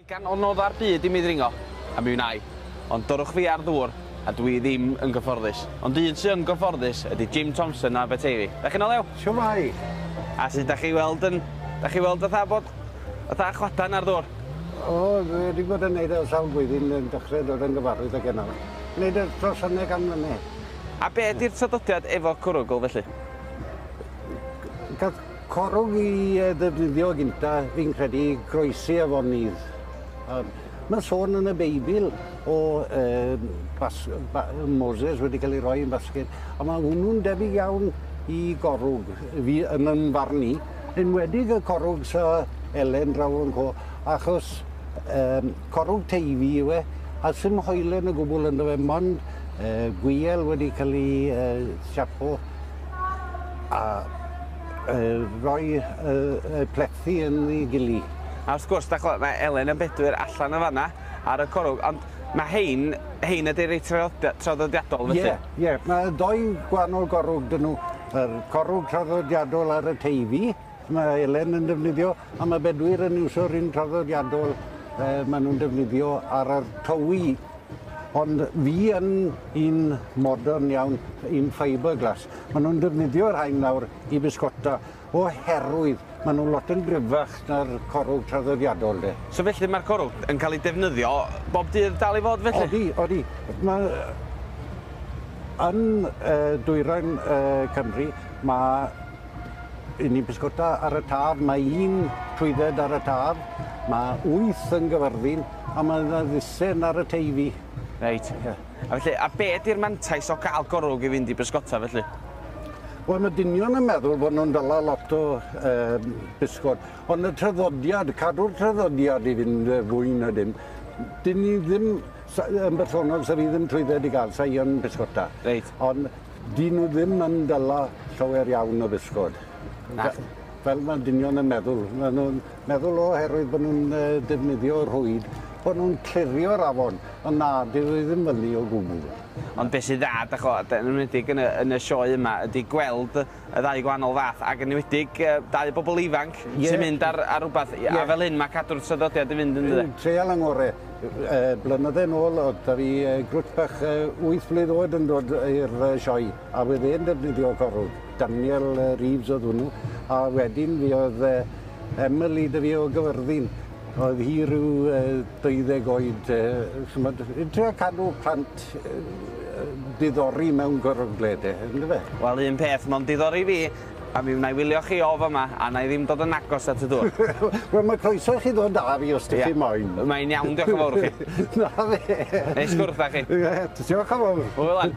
Gan anodd ar byd i mi ddringo, a mi wna i. Ond dyrwch fi ar ddŵr, a dwi ddim yn gyfforddus. Ond un sy'n gyfforddus ydy Jim Thompson a Aberteifi. Da chi'n o lew? Siwmai. A sut da chi weld fatha bod fatha chwadan ar ddŵr? O, wedi bod yn neud o sawl blwyddyn yn dechrau dod yn gyfarwydd ag yna. Neud y dros hynny gan mlynedd. A be ydy'r traddodiad efo cwrwgl felly? Gath corwg i ddefnyddio gynta, fi'n credu groesi efo nydd. Mae sôn yn y Beibl o Moses wedi cael ei roi yn basged, a mae hwnnw'n debyg iawn i gorwg fi yn farn i. Enwedig y corwg sa Elen draw yn co, achos corwg teifi yw e, a sy'n hoelen y gwbl yn fe, mond gwiel wedi cael ei siapo a rhoi plethu yn ei gili. A wrth gwrs, mae Elen yn bedwyr allan y fanna ar y corwg, ond mae hein ydy'r reit traddodiadol felly? Ie, mae doi gwahanol gorwg dyn nhw. Yr corwg traddodiadol ar y teifi, mae Elen yn defnyddio, a mae bedwyr yn iwsio'r un traddodiadol maen nhw'n defnyddio ar y towi. Ond fi yn un modern iawn, un fiberglass. Maen nhw'n defnyddio'r rhain nawr i bisgota oherwydd maen nhw'n lot yn gryfach na'r corwg traddodiadol. So felly mae'r corwg yn cael ei defnyddio bob dydd dal i fod felly? Odi. Yn dwyrain Cymru, mae ni'n bisgota ar y taf, mae un trwydded ar y taf, mae 8 yn gyfyrddin, a mae yna ddusen ar y teifi. Reit. A felly, a be ydy'r mantais o gael gorwg i fynd i bysgota felly? Wel, mae dynion yn meddwl bod nhw'n dala lot o bisgod, ond y traddodiad, cadw'r traddodiad i fynd fwy na dim, dyn ni ddim yn bersonol sa fi ddim trwydded i gael, sa i yn bisgota. Reit. Ond dyn nhw ddim yn dala llawer iawn o bisgod. Fel mae dynion yn meddwl. Mae nhw'n meddwl oherwydd bod nhw'n defnyddio rhwyd, bod nhw'n clirio'r afon, ond na, dyn nhw ddim fyny o gwbl. Ond beth sydd dda, yn ymwedig yn y sioe yma, ydy gweld y ddau gwahanol fath, ac yn ymwedig dau bobl ifanc sy'n mynd ar rhywbeth, a fel hyn mae cadw'r traddodiad i fynd yn dweud. Treial angore. Blynydde nôl, oedd da fi grwt bach 8 blwydd oed yn dod i'r sioe, a wedd e'n defnyddio corwg. Daniel Reeves oedd hwnnw, a wedyn fi oedd Emily da fi o Gyfyrddin. Oedd hi rhyw 12 oed. Trio cadw plant diddori mewn gorwgled, ynddo fe? Wel, un peth, mae'n diddori fi, a mi wna i wylio chi o fama, a na i ddim dod yn agos at y dŵr. Wel, mae croeso chi ddod da fi os ydych chi moyn. Mae'n iawn, diolch yn fawr chi. Na fe. Neu sgwrdd â chi. Diolch yn fawr. Hwyl lan.